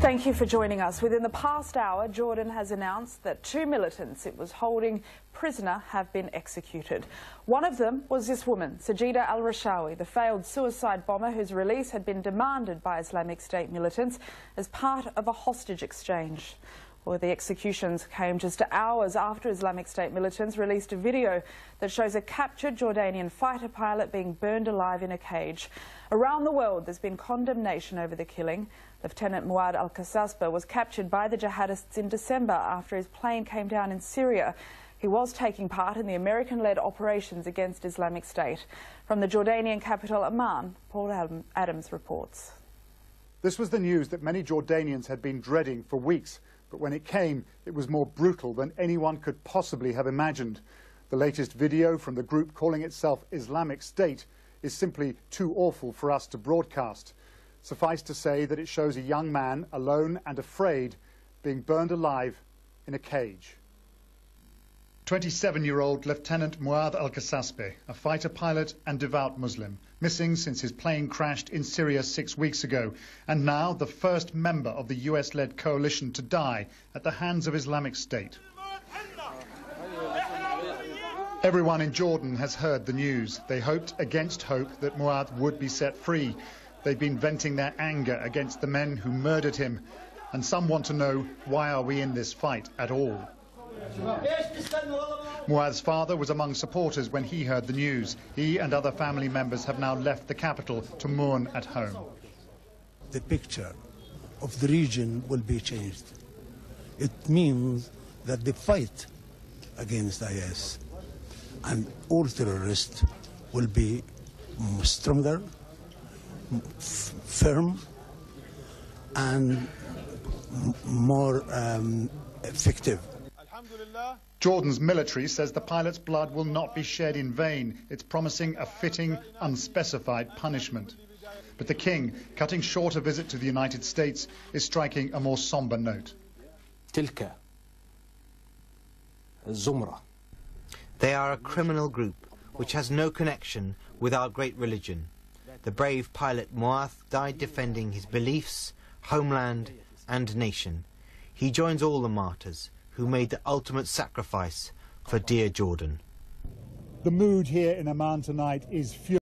Thank you for joining us. Within the past hour, Jordan has announced that 2 militants it was holding prisoner have been executed. One of them was this woman, Sajida al-Rishawi, the failed suicide bomber whose release had been demanded by Islamic State militants as part of a hostage exchange. Well, the executions came just hours after Islamic State militants released a video that shows a captured Jordanian fighter pilot being burned alive in a cage. Around the world, there's been condemnation over the killing. Lieutenant Moaz al-Kasasbeh was captured by the jihadists in December after his plane came down in Syria. He was taking part in the American-led operations against Islamic State. From the Jordanian capital, Amman, Paul Adams reports. This was the news that many Jordanians had been dreading for weeks. But when it came, it was more brutal than anyone could possibly have imagined. The latest video from the group calling itself Islamic State is simply too awful for us to broadcast. Suffice to say that it shows a young man, alone and afraid, being burned alive in a cage. 27-year-old Lieutenant Moaz al-Kasasbeh, a fighter pilot and devout Muslim, missing since his plane crashed in Syria 6 weeks ago, and now the first member of the US-led coalition to die at the hands of Islamic State. Everyone in Jordan has heard the news. They hoped against hope that Moaz would be set free. They've been venting their anger against the men who murdered him. And some want to know, why are we in this fight at all? Moaz's father was among supporters when he heard the news. He and other family members have now left the capital to mourn at home. The picture of the region will be changed. It means that the fight against IS and all terrorists will be stronger, firm, and more effective. Jordan's military says the pilot's blood will not be shed in vain. It's promising a fitting, unspecified punishment. But the king, cutting short a visit to the United States, is striking a more somber note. They are a criminal group which has no connection with our great religion. The brave pilot Moaz died defending his beliefs, homeland and nation. He joins all the martyrs who made the ultimate sacrifice for dear Jordan. The mood here in Amman tonight is furious.